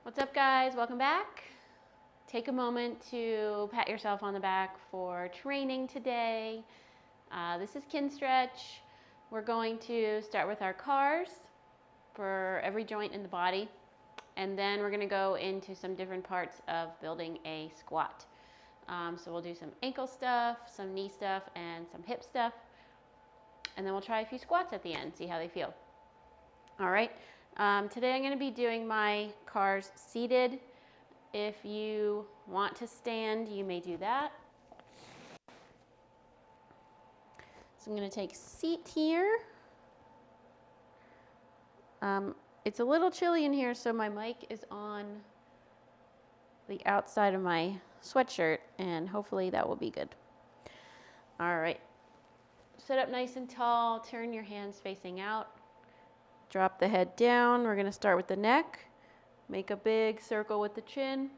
What's up, guys? Welcome back. Take a moment to pat yourself on the back for training today. This is Kinstretch. We're going to start with our cars for every joint in the body, and then we're going to go into some different parts of building a squat. So we'll do some ankle stuff, some knee stuff, and some hip stuff, and then we'll try a few squats at the end, see how they feel. All right. Today I'm going to be doing my cars seated. If you want to stand, you may do that. So I'm going to take a seat here. It's a little chilly in here, so my mic is on the outside of my sweatshirt, and hopefully that will be good. All right. Sit up nice and tall. Turn your hands facing out. Drop the head down. We're going to start with the neck. Make a big circle with the chin.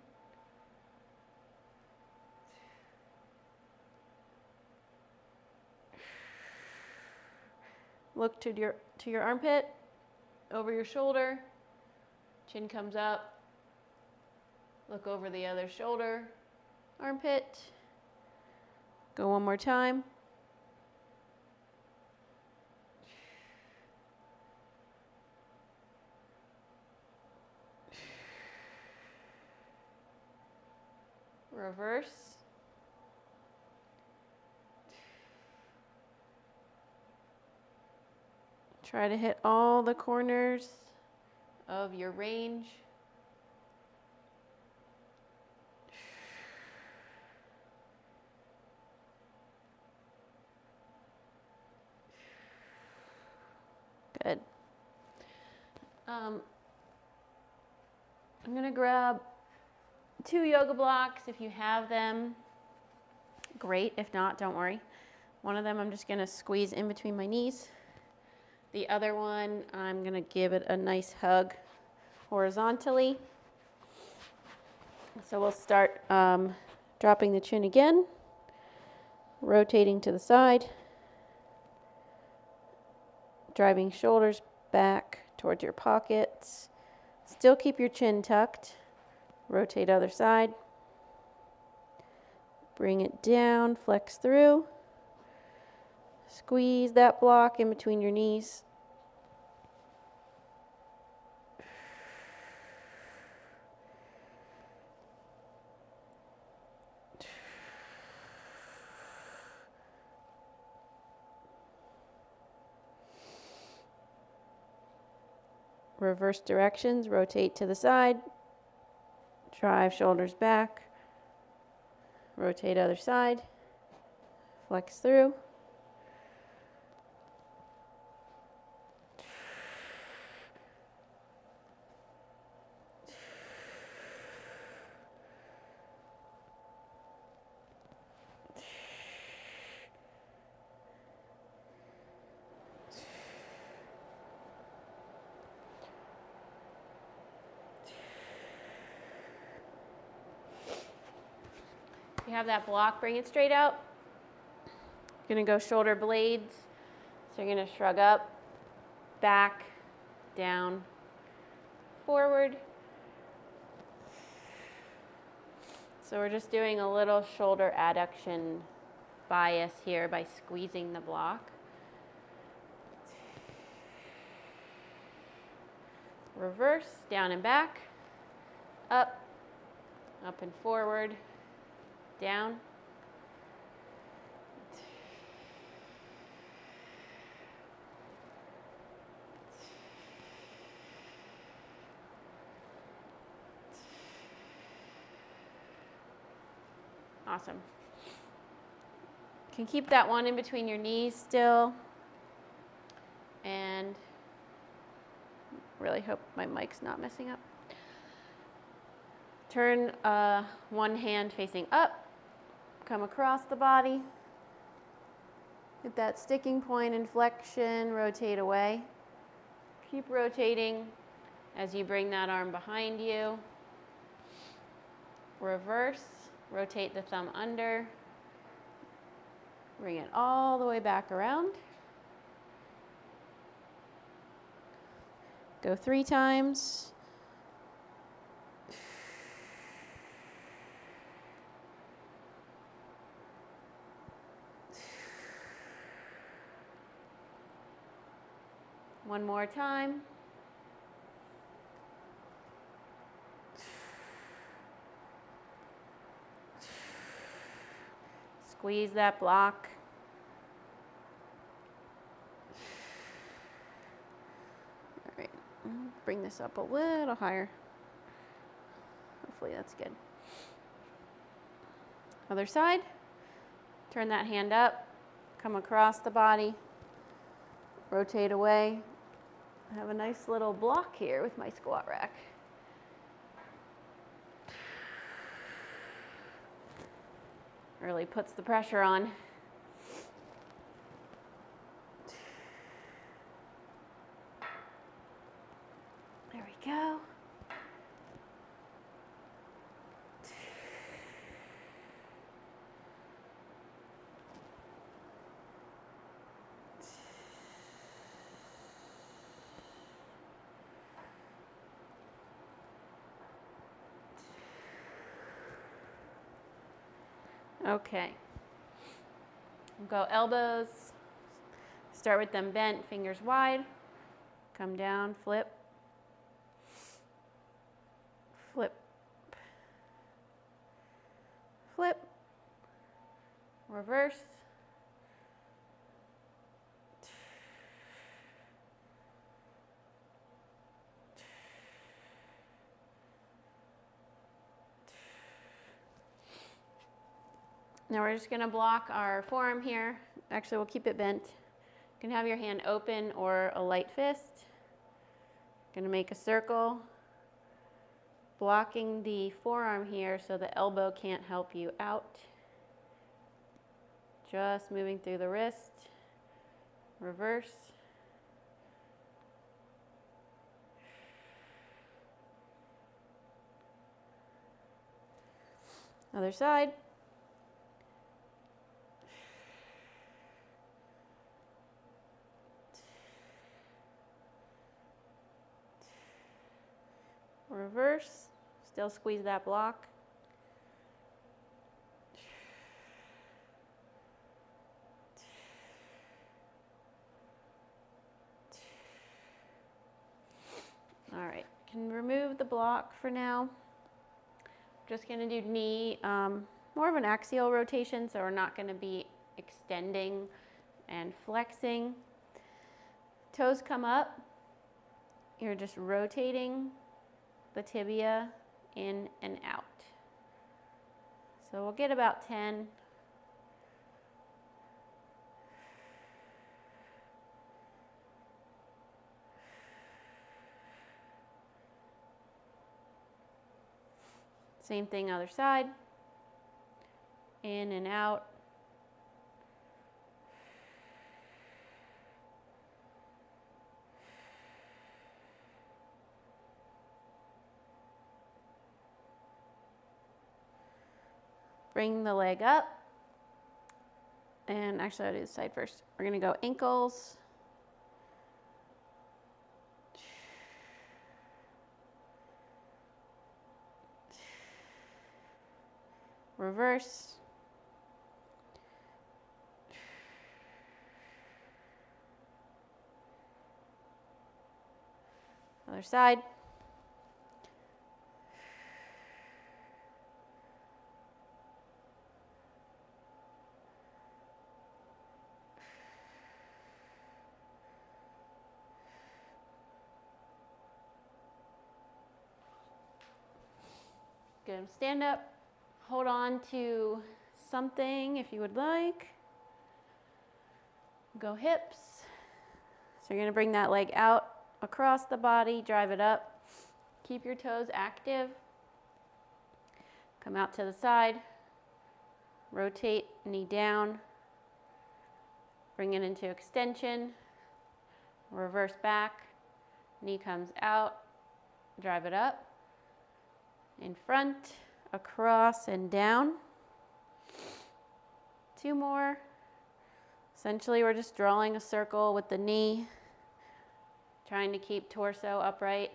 Look to your armpit, over your shoulder. Chin comes up. Look over the other shoulder, armpit. Go one more time. Reverse. Try to hit all the corners of your range. Good. I'm going to grab 2 yoga blocks. If you have them, great. If not, don't worry. One of them I'm just going to squeeze in between my knees. The other one, I'm going to give it a nice hug horizontally. So we'll start dropping the chin again, rotating to the side, driving shoulders back towards your pockets. Still keep your chin tucked. Rotate other side. Bring it down, flex through. Squeeze that block in between your knees. Reverse directions, rotate to the side. Drive shoulders back. Rotate other side. Flex through. You have that block, bring it straight out. You're going to go shoulder blades. So you're going to shrug up, back, down, forward. So we're just doing a little shoulder adduction bias here by squeezing the block. Reverse, down and back, up and forward, down. Awesome. You can keep that one in between your knees still. And really hope my mic's not messing up. Turn one hand facing up. Come across the body. Hit that sticking point inflection, rotate away. Keep rotating as you bring that arm behind you. Reverse, rotate the thumb under. Bring it all the way back around. Go 3 times. One more time. Squeeze that block. All right, bring this up a little higher. Hopefully that's good. Other side. Turn that hand up, come across the body, rotate away. I have a nice little block here with my squat rack. Really puts the pressure on. There we go. Okay. We'll go elbows. Start with them bent, fingers wide. Come down, flip. Flip. Flip. Reverse. Now we're just going to block our forearm here. Actually, we'll keep it bent. You can have your hand open or a light fist. Going to make a circle, blocking the forearm here so the elbow can't help you out. Just moving through the wrist. Reverse. Other side. Reverse, still squeeze that block. All right, can remove the block for now. Just gonna do knee, more of an axial rotation, so we're not gonna be extending and flexing. Toes come up, you're just rotating the tibia in and out. So we'll get about 10. Same thing other side. In and out. Bring the leg up, and actually I'll do the side first. We're gonna go ankles, reverse, other side. Good. Stand up, hold on to something if you would like. Go hips. So you're going to bring that leg out across the body, drive it up. Keep your toes active. Come out to the side. Rotate, knee down. Bring it into extension. Reverse back. Knee comes out. Drive it up. In front, across, and down. 2 more. Essentially, we're just drawing a circle with the knee, trying to keep torso upright.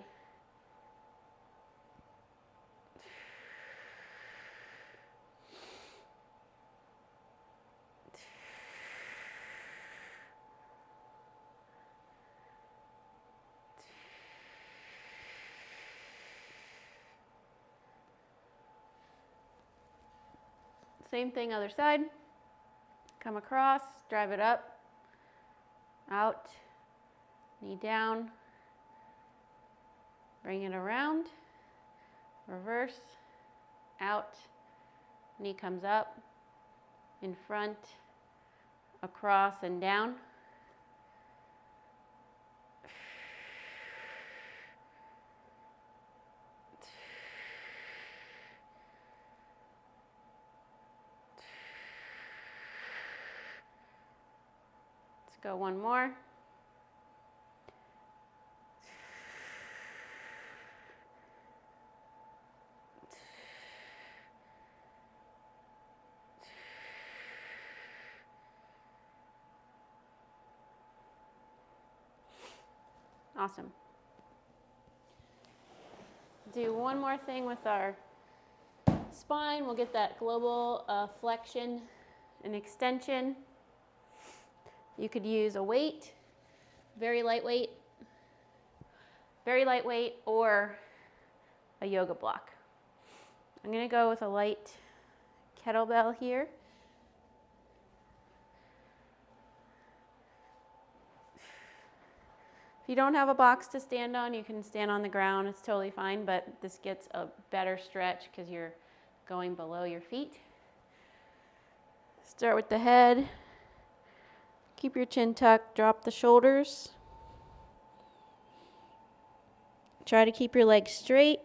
Same thing, other side. Come across, drive it up, out, knee down, bring it around, reverse, out, knee comes up, in front, across and down. Let's go one more. Awesome. Do one more thing with our spine. We'll get that global flexion and extension. You could use a weight, very lightweight, or a yoga block. I'm going to go with a light kettlebell here. If you don't have a box to stand on, you can stand on the ground. It's totally fine, but this gets a better stretch because you're going below your feet. Start with the head. Keep your chin tucked, drop the shoulders. Try to keep your legs straight.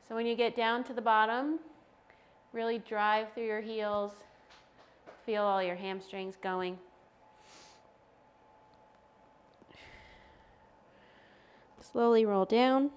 So when you get down to the bottom, really drive through your heels. Feel all your hamstrings going. Slowly roll down.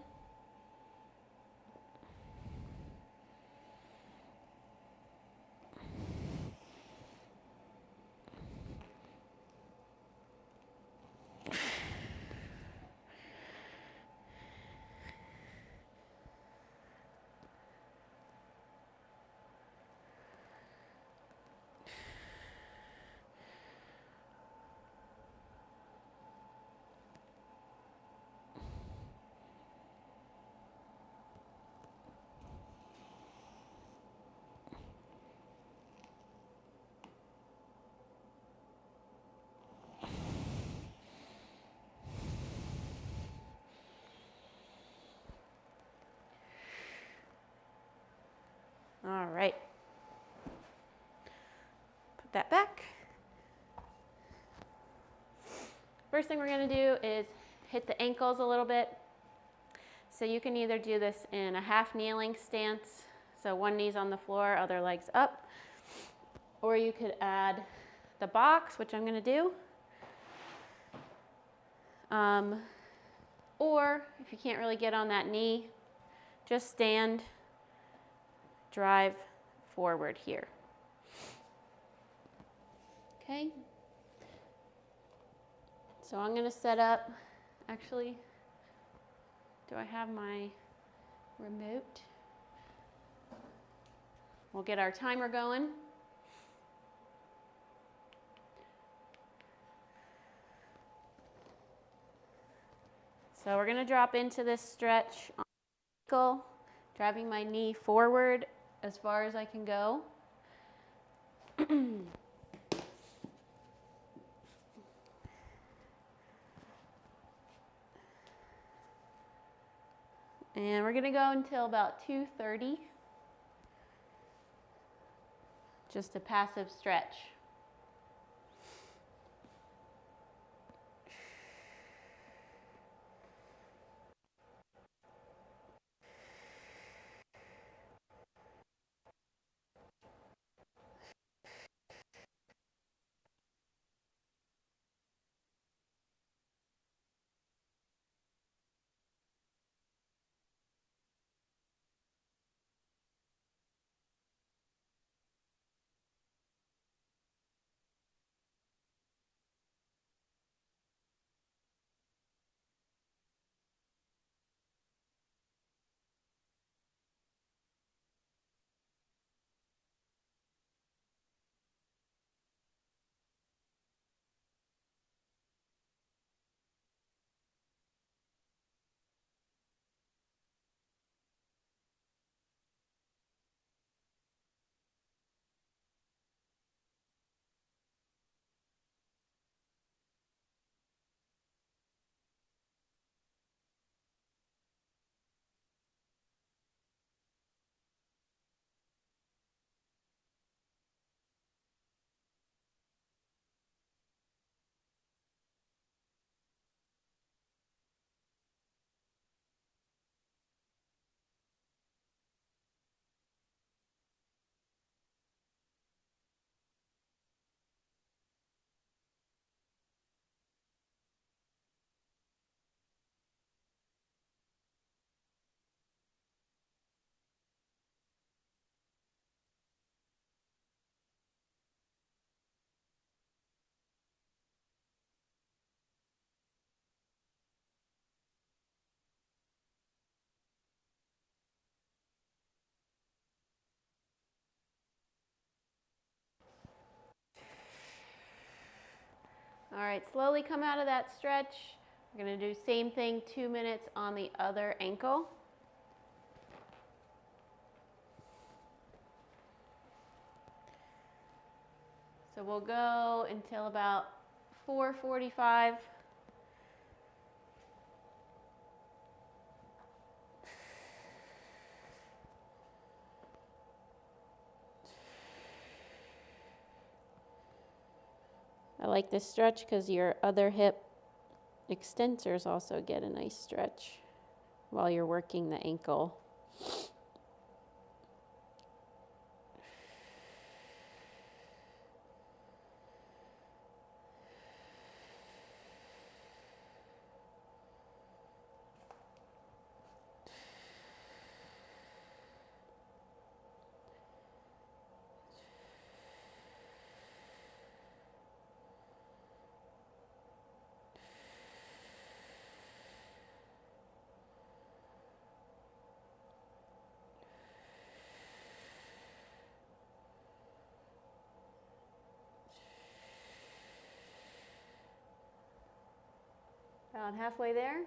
All right. Put that back. First thing we're going to do is hit the ankles a little bit. So you can either do this in a half kneeling stance, so one knee's on the floor, other leg's up, or you could add the box, which I'm going to do. Or if you can't really get on that knee, just stand, drive forward here. Okay. So I'm going to set up, actually, do I have my remote? We'll get our timer going. So we're going to drop into this stretch on the ankle, driving my knee forward as far as I can go. And we're going to go until about 2:30. Just a passive stretch. All right, slowly come out of that stretch. We're going to do same thing, 2 minutes on the other ankle. So we'll go until about 4:45. I like this stretch because your other hip extensors also get a nice stretch while you're working the ankle. About halfway there.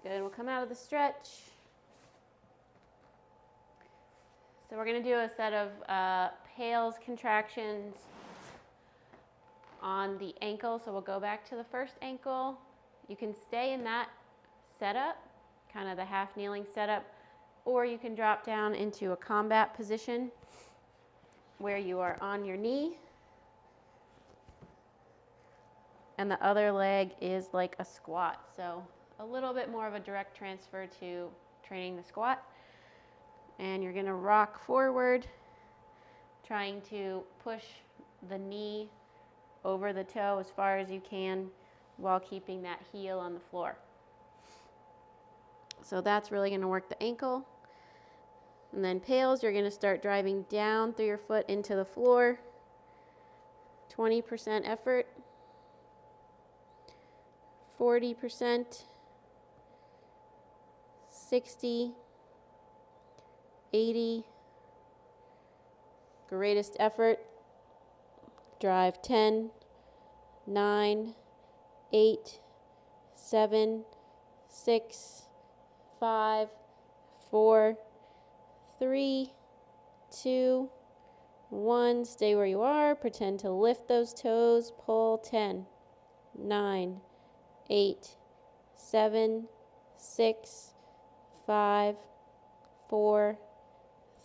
Good, we'll come out of the stretch. So we're going to do a set of pails contractions on the ankle. So we'll go back to the first ankle. You can stay in that setup, kind of the half kneeling setup, or you can drop down into a combat position where you are on your knee and the other leg is like a squat. So a little bit more of a direct transfer to training the squat. And you're going to rock forward, trying to push the knee over the toe as far as you can while keeping that heel on the floor. So that's really going to work the ankle. And then pails, you're going to start driving down through your foot into the floor. 20% effort. 40%. 60. 80. Greatest effort. Drive 10, 9, 8, 7, 6, 5, 4, 3, 2, 1. Stay where you are. Pretend to lift those toes. Pull 10, 9, 8, 7, 6, 5, 4,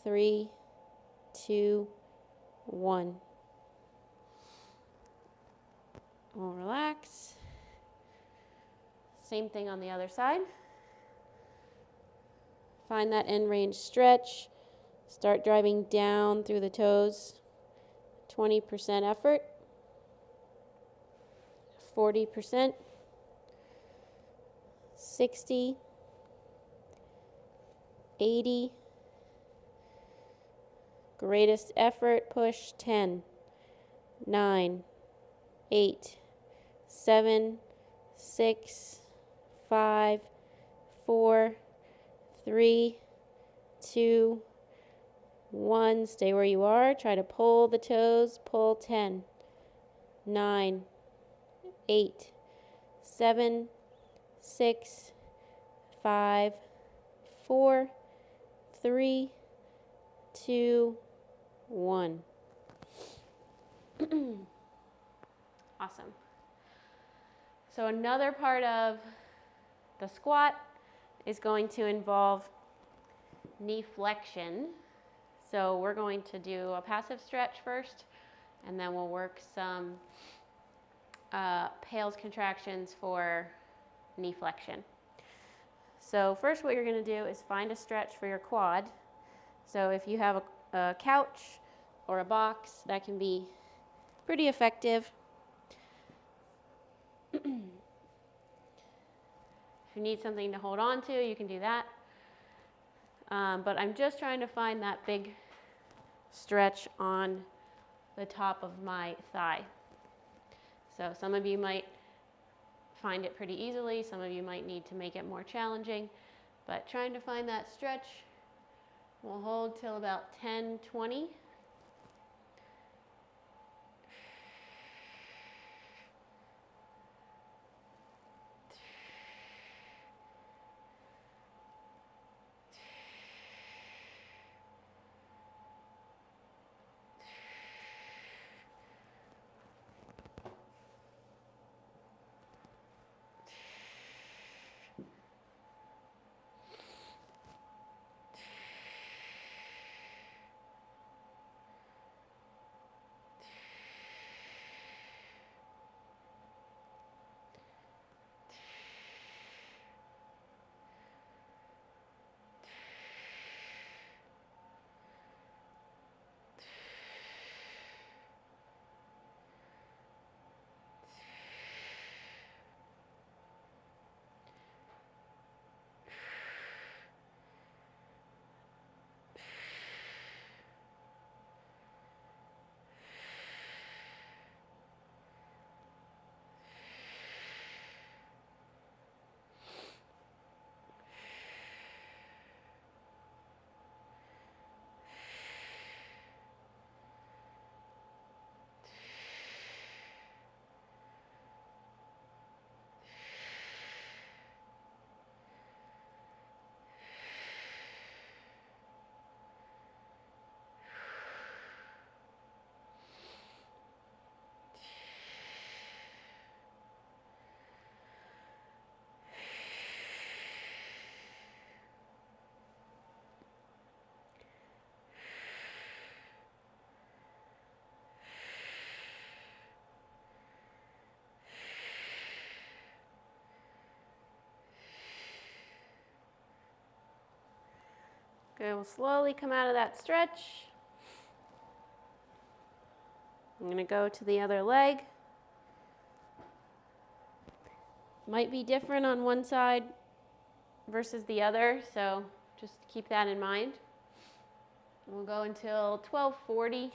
3, 2, 1. We'll relax. Same thing on the other side. Find that end range stretch. Start driving down through the toes. 20% effort. 40%. 60. 80. Greatest effort. Push 10, 9, 8, 7, 6, 5, 4, 3, 2, 1. Stay where you are. Try to pull the toes. Pull 10, 9, 8, 7, 6, 5, 4, 3, 2, 1. Awesome. So another part of the squat is going to involve knee flexion. So we're going to do a passive stretch first, and then we'll work some pales contractions for knee flexion. So first what you're going to do is find a stretch for your quad. So if you have a couch or a box, that can be pretty effective. If you need something to hold on to, you can do that. But I'm just trying to find that big stretch on the top of my thigh. So some of you might find it pretty easily, some of you might need to make it more challenging, but trying to find that stretch. We'll hold till about 10, 20. Okay, we'll slowly come out of that stretch. I'm going to go to the other leg. Might be different on one side versus the other, so just keep that in mind. We'll go until 12:40.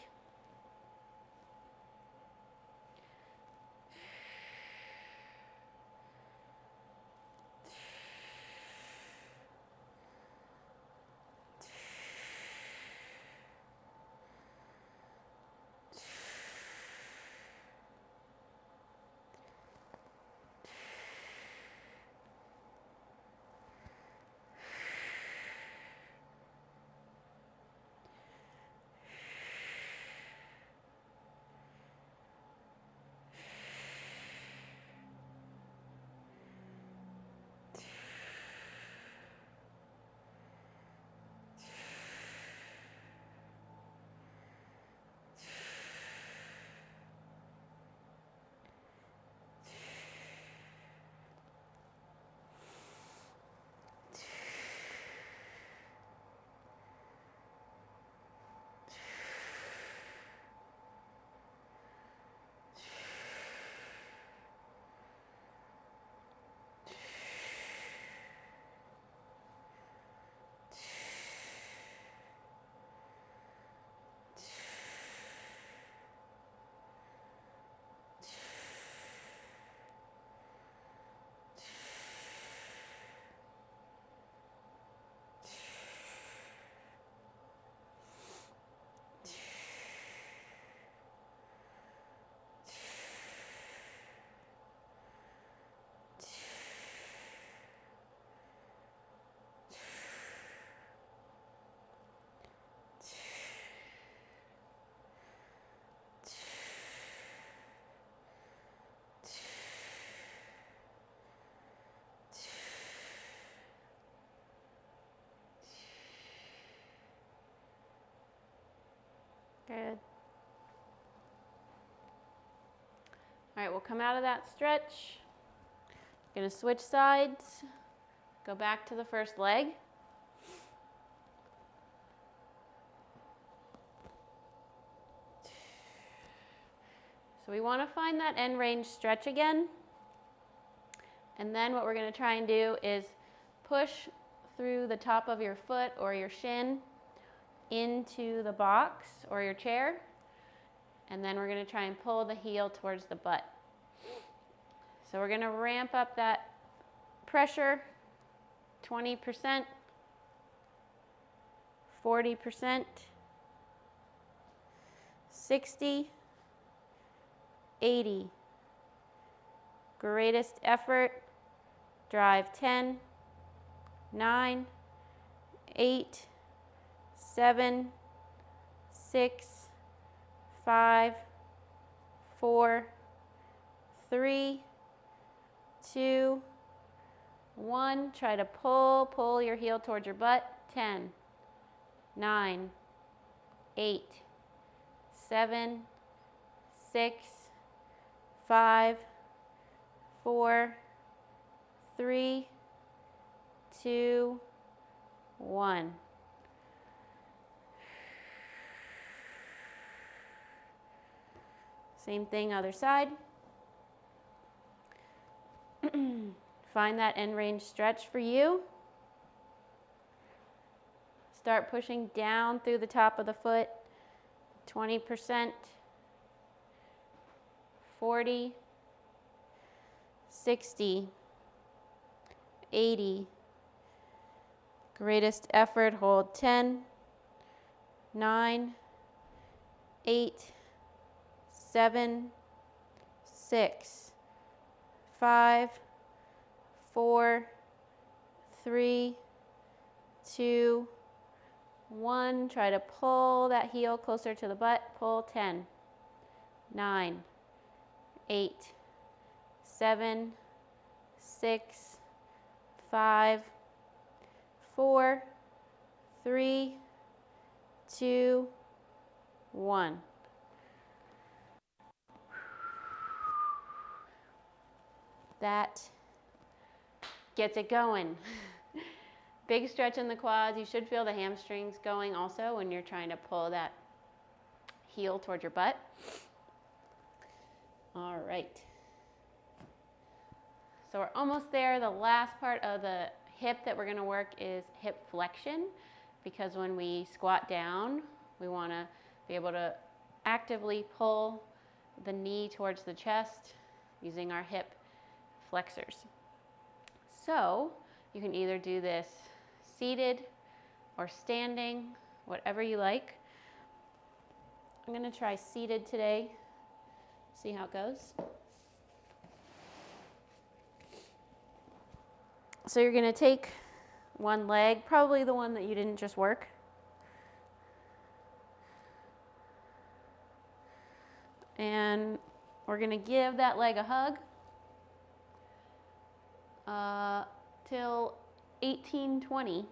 Good. All right, we'll come out of that stretch. Gonna switch sides. Go back to the first leg. So we want to find that end range stretch again. And then what we're going to try and do is push through the top of your foot or your shin into the box or your chair. And then we're going to try and pull the heel towards the butt. So we're going to ramp up that pressure, 20%, 40%, 60, 80. Greatest effort, drive 10, 9, 8, 7, 6, 5, 4, 3, 2, 1. Try to pull your heel towards your butt. 10, 9, 8, 7, 6, 5, 4, 3, 2, 1. Same thing, other side. Find that end range stretch for you. Start pushing down through the top of the foot. 20%, 40, 60, 80. Greatest effort, hold 10, 9, 8, 7, 6, 5, 4, 3, 2, 1. Try to pull that heel closer to the butt. Pull. 10, 9, 8, 7, 6, 5, 4, 3, 2, 1. That gets it going. Big stretch in the quads. You should feel the hamstrings going also when you're trying to pull that heel towards your butt. All right. So we're almost there. The last part of the hip that we're going to work is hip flexion, because when we squat down, we want to be able to actively pull the knee towards the chest using our hip flexors. So you can either do this seated or standing, whatever you like. I'm going to try seated today, see how it goes. So you're going to take one leg, probably the one that you didn't just work. And we're going to give that leg a hug till 18-20.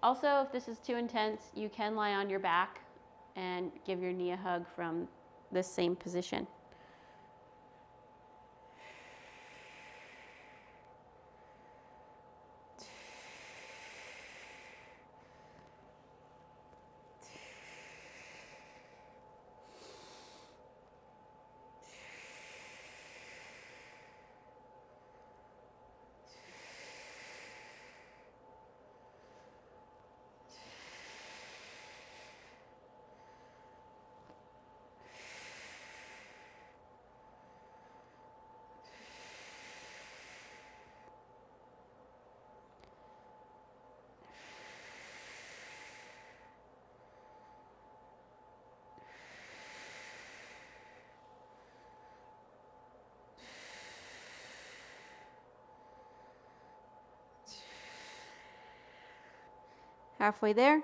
Also, if this is too intense, you can lie on your back and give your knee a hug from this same position. Halfway there.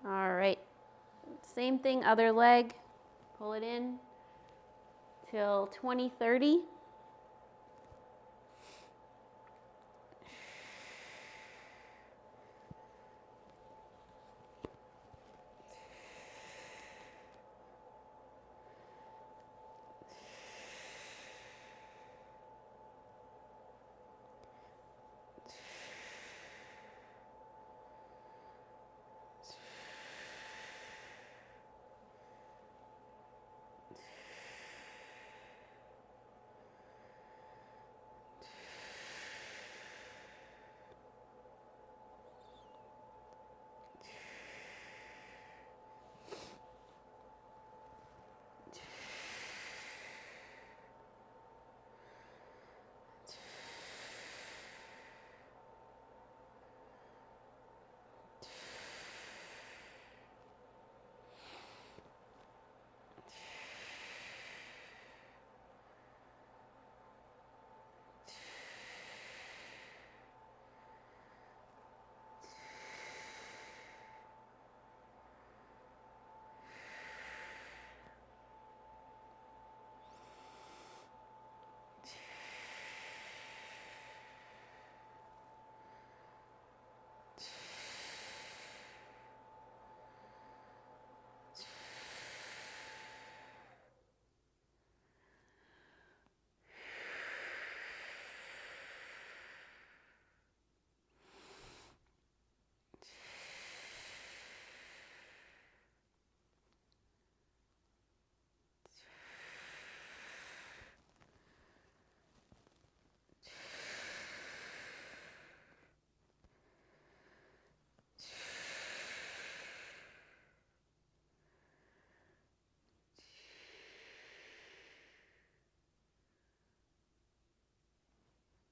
All right, same thing, other leg. Pull it in till 20, 30.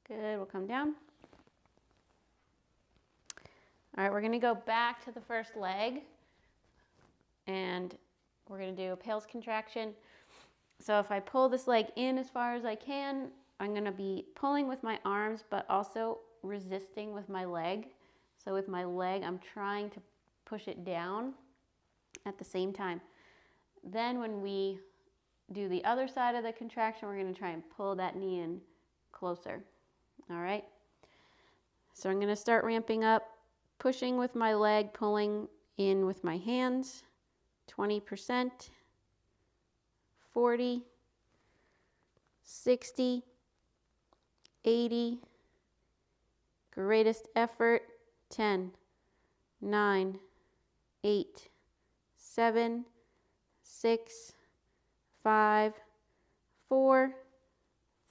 Good, we'll come down. All right, we're gonna go back to the first leg and we're gonna do a pales contraction. So if I pull this leg in as far as I can, I'm gonna be pulling with my arms, but also resisting with my leg. So with my leg, I'm trying to push it down at the same time. Then when we do the other side of the contraction, we're gonna try and pull that knee in closer. All right, so I'm gonna start ramping up, pushing with my leg, pulling in with my hands, 20%, 40, 60, 80, greatest effort, 10, 9, 8, 7, 6, 5, 4,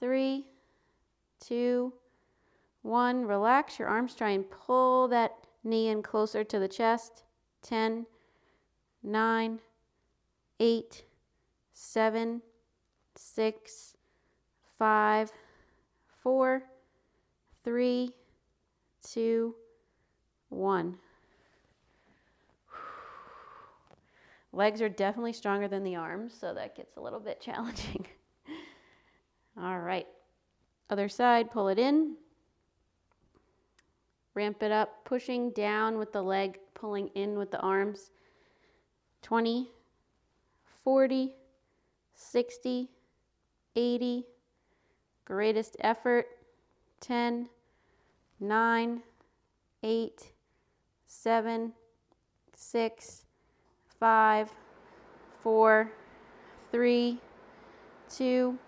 3, 2, 1. Relax your arms. Try and pull that knee in closer to the chest. 10, 9, 8, 7, 6, 5, 4, 3, 2, 1. Legs are definitely stronger than the arms, so that gets a little bit challenging. All right. Other side, pull it in. Ramp it up, pushing down with the leg, pulling in with the arms. 20, 40, 60, 80, greatest effort. 10, 9, 8, 7, 6, 5, 4, 3, 2,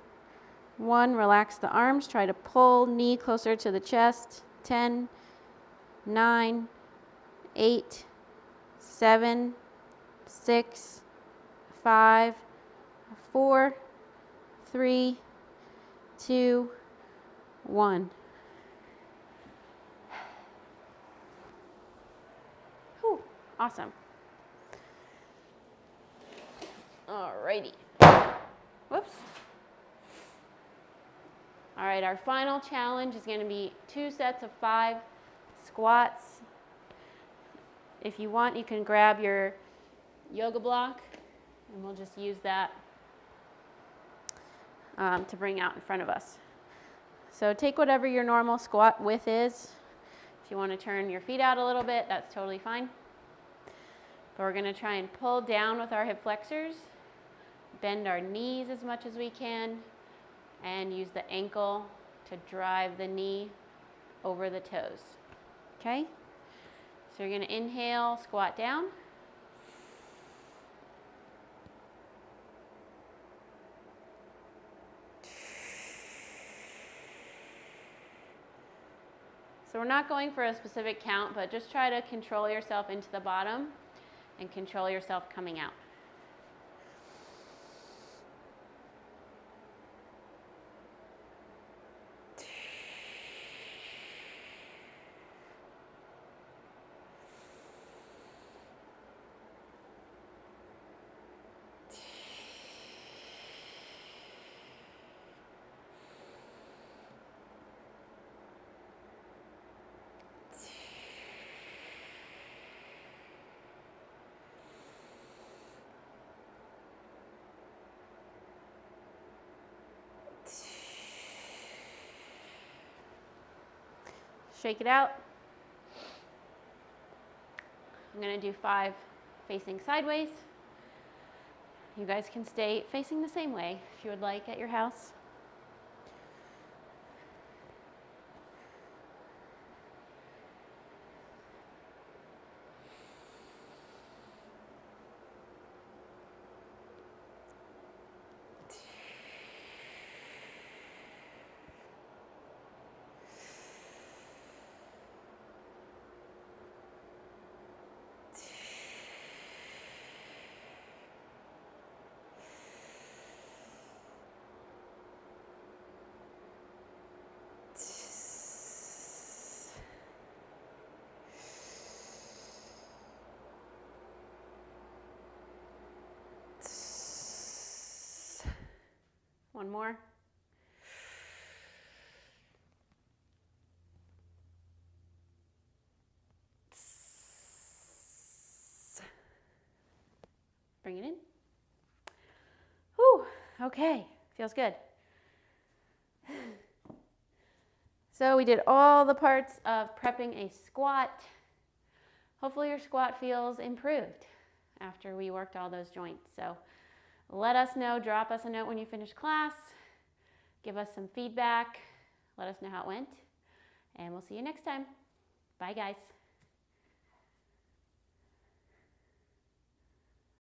1. Relax the arms. Try to pull knee closer to the chest. 10, 9, 8, 7, 6, 5, 4, 3, 2, 1. Whew, awesome. Alrighty. Whoops. All right, our final challenge is going to be 2 sets of 5 squats. If you want, you can grab your yoga block, and we'll just use that to bring out in front of us. So take whatever your normal squat width is. If you want to turn your feet out a little bit, that's totally fine. But we're gonna try and pull down with our hip flexors, bend our knees as much as we can, and use the ankle to drive the knee over the toes. Okay? So you're gonna inhale, squat down. So we're not going for a specific count, but just try to control yourself into the bottom and control yourself coming out. Shake it out. I'm going to do 5 facing sideways. You guys can stay facing the same way if you would like at your house. One more. Bring it in. Whew, okay, feels good. So we did all the parts of prepping a squat. Hopefully your squat feels improved after we worked all those joints. So let us know, drop us a note when you finish class, give us some feedback, let us know how it went, and we'll see you next time. Bye guys.